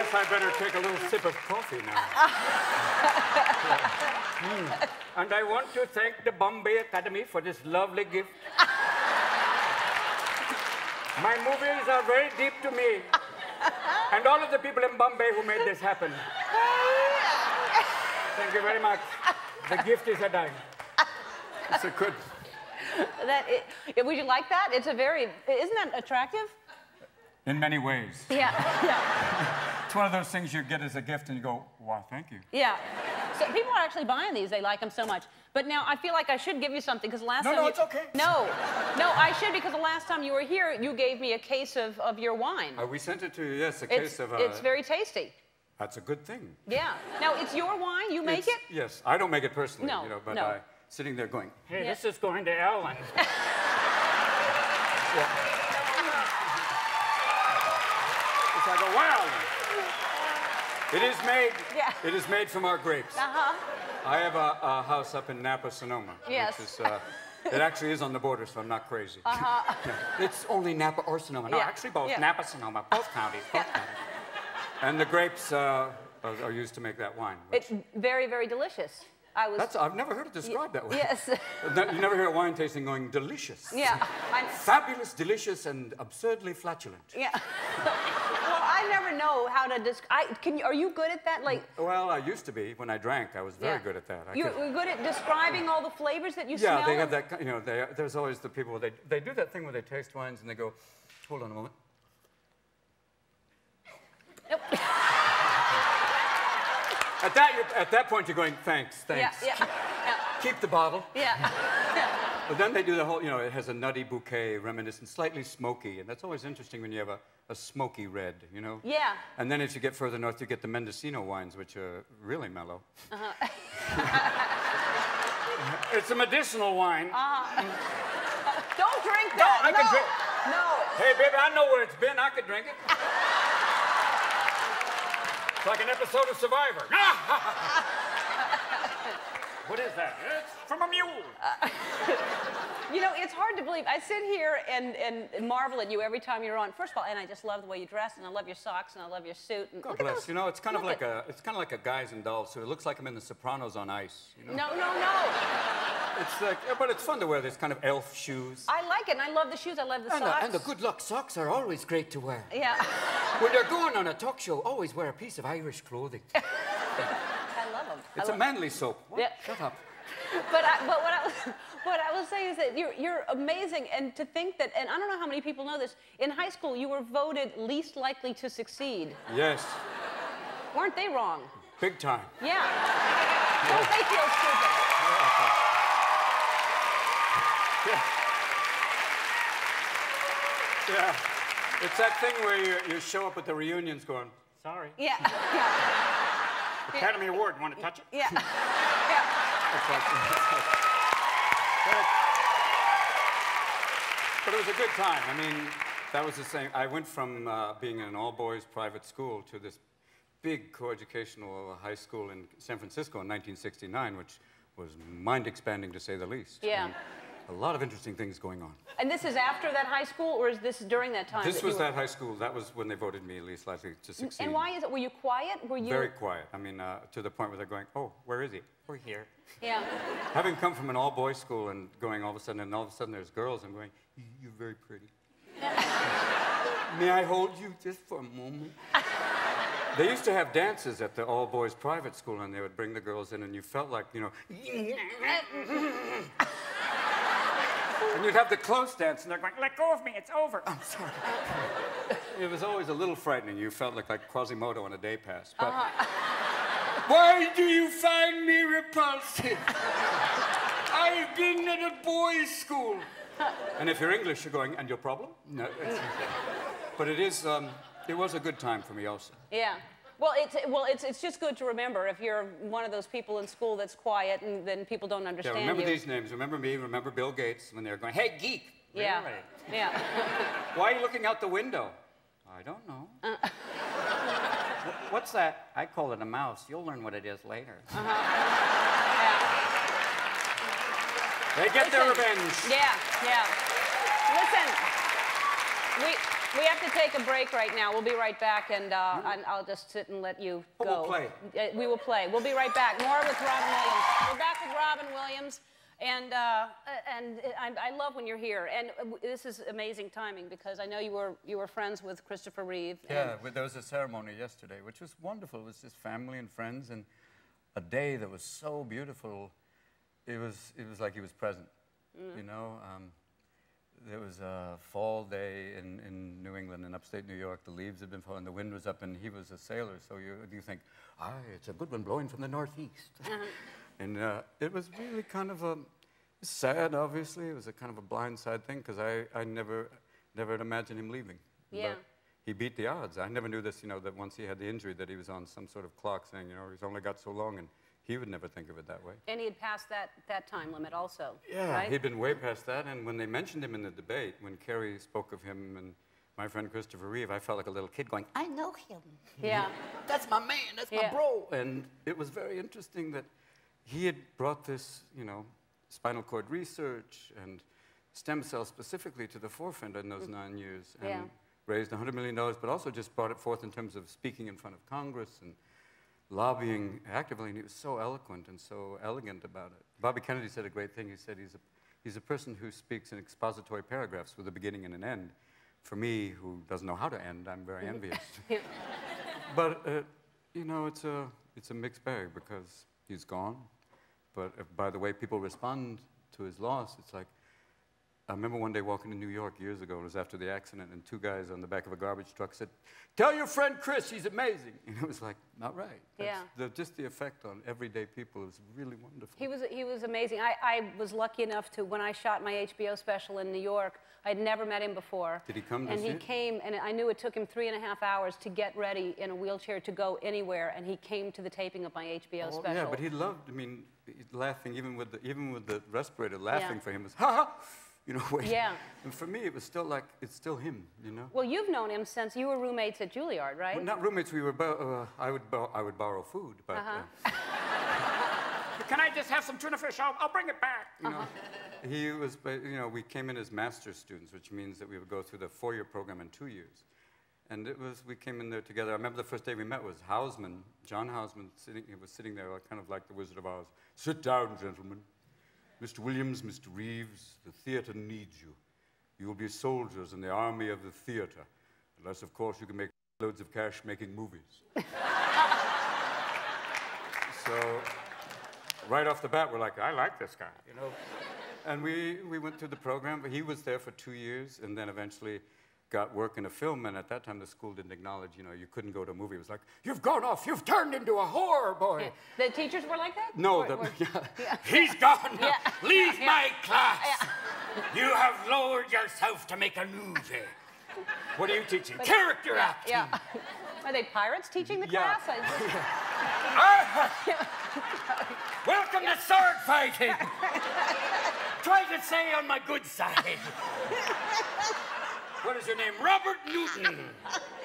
guess I better take a little sip of coffee now. And I want to thank the Bombay Academy for this lovely gift. My movies are very deep to me. And all of the people in Bombay who made this happen. Thank you very much. The gift is a dime. It's a good. Would you like that? It's a very, isn't that attractive? In many ways. Yeah, yeah. It's one of those things you get as a gift and you go, wow, thank you. Yeah. So people are actually buying these. They like them so much. But now I feel like I should give you something because last time. No, it's okay. No, I should because the last time you were here, you gave me a case of your wine. We sent it to you, yes, a case of. It's very tasty. That's a good thing. Yeah. Now it's your wine. You make it. Yes, I don't make it personally. No, you know, but no. Sitting there going, hey, yeah. This is going to Ellen. It's like a wow. It is made. Yeah. It is made from our grapes. I have a house up in Napa, Sonoma. Yes. Which is, it actually is on the border, so I'm not crazy. Yeah. It's only Napa or Sonoma. No, actually both. Yeah. Napa, Sonoma, both counties. Both counties. And the grapes are used to make that wine. It's very, very delicious. I've never heard it described that way. Yes. You never hear a wine tasting going delicious. Yeah. Fabulous, delicious, and absurdly flatulent. Yeah. Well, I never know how to describe. Are you good at that? Like. Well, I used to be. When I drank, I was very good at that. You're good at describing all the flavors that you smell? Yeah, they have that. You know, there's always the people. They do that thing where they taste wines and they go, hold on a moment. Nope. At that point, you're going, thanks. Yeah. Keep the bottle. Yeah. But then they do the whole, you know, it has a nutty bouquet, reminiscent, slightly smoky, and that's always interesting when you have a smoky red, you know? Yeah. And then as you get further north, you get the Mendocino wines, which are really mellow. It's a medicinal wine. Don't drink that. No, I can drink. No. Hey, baby, I know where it's been. I could drink it. It's like an episode of Survivor. What is that? It's from a mule. You know, it's hard to believe. I sit here and marvel at you every time you're on. First of all, and I just love the way you dress, and I love your socks, and I love your suit. And God bless. You know, it's kind of like a Guys and Dolls suit. It looks like I'm in The Sopranos on ice. You know? No. It's like, but it's fun to wear these kind of elf shoes. I like it, and I love the shoes. I love the socks. And the good luck socks are always great to wear. Yeah. When they're going on a talk show, always wear a piece of Irish clothing. I love them. It's a manly soap. What? Yeah. Shut up. But what I will say is that you're amazing, and to think that, and I don't know how many people know this, in high school you were voted least likely to succeed. Yes. Weren't they wrong? Big time. Yeah. Don't they feel stupid? Yeah. It's that thing where you show up at the reunions going, sorry. Yeah. Academy Award, want to touch it? Yeah. But it was a good time. I mean, that was the same. I went from being in an all-boys private school to this big coeducational high school in San Francisco in 1969, which was mind-expanding to say the least. Yeah. And a lot of interesting things going on. And this is after that high school, or is this during that time? This was that high school. That was when they voted me least likely to succeed. And why is it? Were you quiet? Were you? Very quiet. I mean, to the point where they're going, oh, where is he? We're here. Yeah. Having come from an all-boys school and going all of a sudden there's girls, I'm going, you're very pretty. May I hold you just for a moment? They used to have dances at the all-boys private school, and they would bring the girls in, and you felt like, you know, and you'd have the close dance, and they're going, let go of me, it's over. I'm sorry. It was always a little frightening. You felt like Quasimodo on a day pass. But why do you find me repulsive? I've been at a boys' school. And if you're English, you're going, and your problem? No. But it was a good time for me also. Yeah. Well, it's just good to remember if you're one of those people in school that's quiet and then people don't understand you. Yeah, remember these names. Remember me, remember Bill Gates when they were going, hey, geek. Yeah. Really? Yeah. Why are you looking out the window? I don't know. What's that? I call it a mouse. You'll learn what it is later. Yeah. They get their revenge. Yeah. Listen, We have to take a break right now. We'll be right back, and I'll just sit and let you go. We'll play. We will play. We'll be right back. More with Robin Williams. We're back with Robin Williams, and I love when you're here. And this is amazing timing because I know you were friends with Christopher Reeve. Yeah, there was a ceremony yesterday, which was wonderful. It was just family and friends, and a day that was so beautiful. It was like he was present. You know. There was a fall day in New England, in upstate New York. The leaves had been falling, the wind was up, and he was a sailor. So you think, it's a good one blowing from the northeast. And it was really kind of sad, obviously. It was a kind of a blindside thing, because I never had imagined him leaving. Yeah. But he beat the odds. I never knew this, that once he had the injury, that he was on some sort of clock saying, he's only got so long, and he would never think of it that way. And he had passed that time limit also, yeah, right? He'd been way past that, and when they mentioned him in the debate, when Kerry spoke of him and my friend Christopher Reeve, I felt like a little kid going, I know him. Yeah. That's my man, that's my bro. And it was very interesting that he had brought this, spinal cord research and stem cells specifically to the forefront in those 9 years, and raised $100 million, but also just brought it forth in terms of speaking in front of Congress and lobbying actively, and he was so eloquent and so elegant about it. Bobby Kennedy said a great thing. He said he's a person who speaks in expository paragraphs with a beginning and an end. For me, who doesn't know how to end, I'm very envious. But it's a mixed bag because he's gone. But by the way people respond to his loss, it's like, I remember one day walking in New York years ago, it was after the accident, and two guys on the back of a garbage truck said, tell your friend Chris, he's amazing. And it was like, not right. Just the effect on everyday people is really wonderful. He was amazing. I was lucky enough to, when I shot my HBO special in New York, I'd never met him before. Did he come to And see he it? came, and I knew it took him 3.5 hours to get ready in a wheelchair to go anywhere, and he came to the taping of my HBO special. Yeah, but he loved, laughing, even with the respirator, laughing for him was, ha ha! Yeah. And for me, it was still like, it's still him, Well, you've known him since you were roommates at Juilliard, right? Well, not roommates, we were, I would borrow food, but... Can I just have some tuna fish? I'll bring it back. He was, we came in as master's students, which means that we would go through the 4-year program in 2 years. And we came in there together. I remember the first day we met was Houseman, John Houseman, was sitting there kind of like the Wizard of Oz. Sit down, gentlemen. Mr. Williams, Mr. Reeves, the theater needs you. You will be soldiers in the army of the theater. Unless, of course, you can make loads of cash making movies. So, right off the bat, we're like, I like this guy, And we went through the program, but he was there for 2 years, and then eventually got work in a film, and at that time the school didn't acknowledge, you couldn't go to a movie. It was like, you've gone off, you've turned into a horror boy. Yeah. The teachers were like that? No, he's gone. Yeah. Leave my class. Yeah. You have lowered yourself to make a movie. What are you teaching? Character acting. Yeah. Are they pirates teaching the class? Welcome to sword fighting. Try to say on my good side. What is your name? Robert Newton.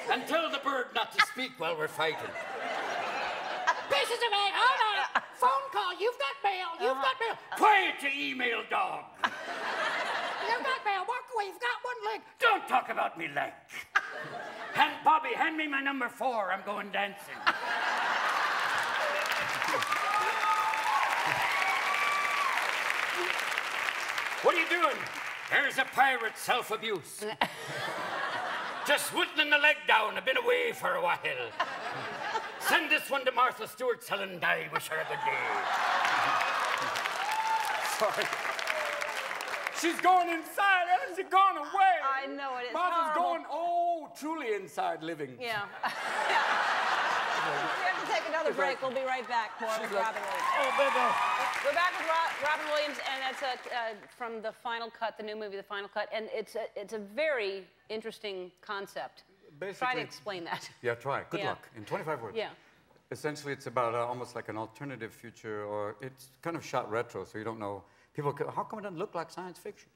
And tell the bird not to speak while we're fighting. Pieces of egg, hold on. Phone call, you've got mail, you've got mail. Quiet, you email dog. You've got mail, walk away, you've got one leg. Don't talk about me leg. Bobby, hand me my number 4, I'm going dancing. What are you doing? There's a pirate self-abuse. Just whittling the leg down. I've been away for a while. Send this one to Martha Stewart. Helen die. Wish her a good day. Sorry. She's going inside. She's gone away. I know it is. Martha's going, truly inside living. Yeah. We have to take another break. We'll be right back. More with Robin Williams. We're back with Robin Williams, and that's from the Final Cut, the new movie, The Final Cut, and it's a very interesting concept. Basically, try to explain that. Yeah, try. Good luck. In 25 words. Yeah. Essentially, it's about almost like an alternative future, or it's kind of shot retro, so you don't know. People go, how come it doesn't look like science fiction?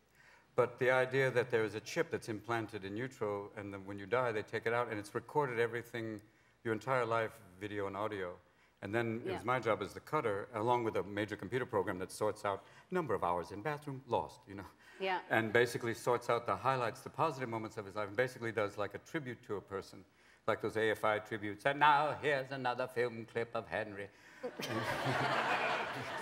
But the idea that there is a chip that's implanted in utero, and then when you die, they take it out, and it's recorded everything, your entire life, video and audio. And then it was my job as the cutter, along with a major computer program that sorts out number of hours in bathroom, lost, you know. Yeah. And basically sorts out the highlights, the positive moments of his life, and basically does like a tribute to a person, like those AFI tributes. And now here's another film clip of Henry.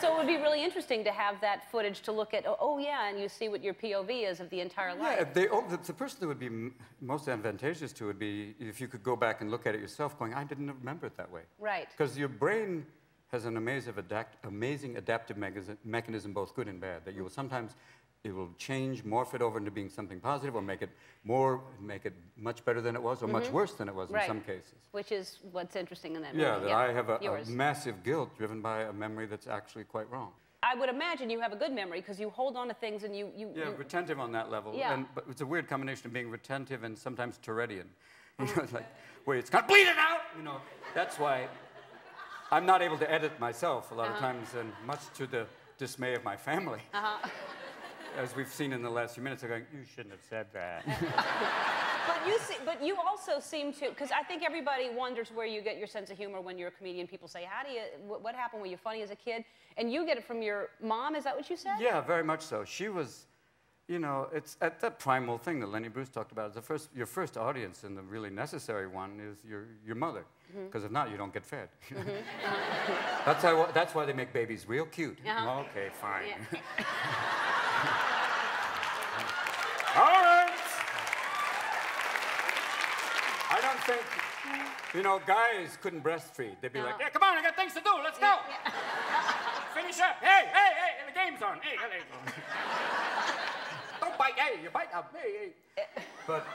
So it would be really interesting to have that footage to look at, oh yeah, and you see what your POV is of the entire life. Yeah, the person that would be most advantageous to would be if you could go back and look at it yourself going, I didn't remember it that way. Right. Because your brain has an amazing adaptive mechanism, both good and bad, that you will sometimes, it will change, morph it over into being something positive, or make it much better than it was, or much worse than it was in some cases. Which is what's interesting in that movie. Yeah, that I have a massive guilt driven by a memory that's actually quite wrong. I would imagine you have a good memory because you hold on to things and you retentive on that level. Yeah. But it's a weird combination of being retentive and sometimes Tourettean. You know, it's like, wait, it's got to bleed it out! You know, that's why I'm not able to edit myself a lot of times, and much to the dismay of my family. As we've seen in the last few minutes, they're going, you shouldn't have said that. But you also seem to, because I think everybody wonders where you get your sense of humor when you're a comedian. People say, what happened? Were you funny as a kid? And you get it from your mom, is that what you said? Yeah, very much so. She was, you know, it's at that primal thing that Lenny Bruce talked about. Your first audience, and the really necessary one, is your mother. Because if not, you don't get fed. That's why they make babies real cute. Okay, fine. Yeah. All right. I don't think, you know, guys couldn't breastfeed. They'd be like, yeah, come on, I got things to do, let's go. Finish up. Hey, the game's on. Hey. Don't bite, hey, you bite up, hey. But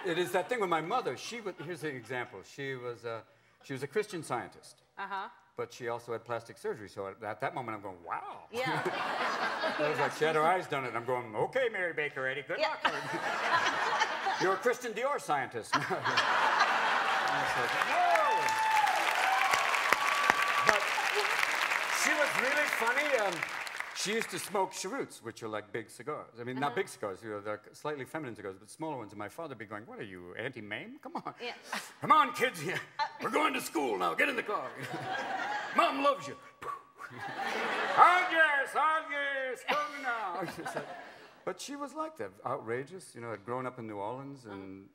it is that thing with my mother. Here's an example. She was a Christian Scientist. But she also had plastic surgery, so at that moment I'm going, wow. Yeah. It was like she had her eyes done it. I'm going, okay, Mary Baker Eddy, good luck. You're a Christian Dior scientist. I was like, no. But she was really funny. She used to smoke cheroots, which are like big cigars. I mean, not big cigars, you know, they're slightly feminine cigars, but smaller ones. And my father would be going, what are you, anti-MAME? Come on. Yeah. Come on, kids. We're going to school now. Get in the car. Mom loves you. Yes, come now. But she was like that, outrageous. You know, had grown up in New Orleans and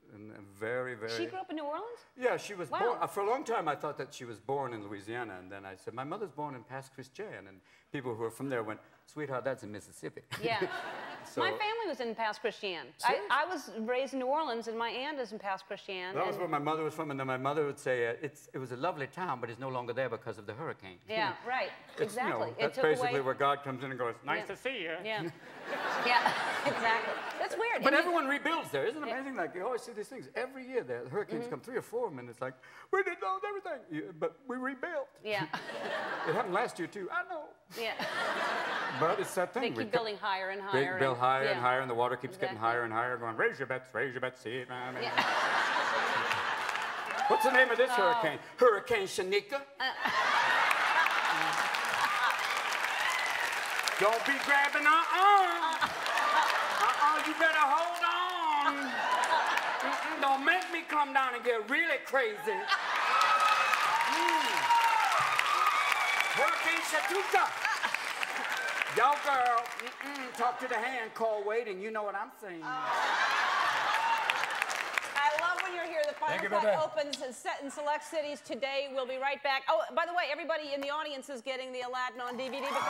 very, very... She grew up in New Orleans? Yeah, she was born... For a long time, I thought that she was born in Louisiana, and then I said, my mother's born in Pass Christian, and people who were from there went, sweetheart, that's in Mississippi. Yeah. So, my family was in Pass Christian. I was raised in New Orleans, and my aunt is in Pass Christian. That was where my mother was from, and then my mother would say, it was a lovely town, but it's no longer there because of the hurricane. Yeah, right. Exactly. You know, that's basically where God comes in and goes, nice to see you. Yeah. Yeah, exactly. That's weird. But everyone rebuilds there. Isn't it amazing? Like, you always see these things. Every year, the hurricanes come 3 or 4 of them, and it's like, we did lose everything, but we rebuilt. Yeah. It happened last year, too. I know. Yeah. But it's that thing. They keep building higher and higher. Build higher and higher, and the water keeps getting higher and higher, going, raise your bets, see it. Yeah. What's the name of this hurricane? Hurricane Shanika. Don't be grabbing, you better hold on. Don't make me come down and get really crazy. Hurricane Shatuka. Yo, girl, talk to the hand, call waiting. You know what I'm saying. I love when you're here. The Final Cut opens set in select cities today. We'll be right back. Oh, by the way, everybody in the audience is getting the Aladdin on DVD because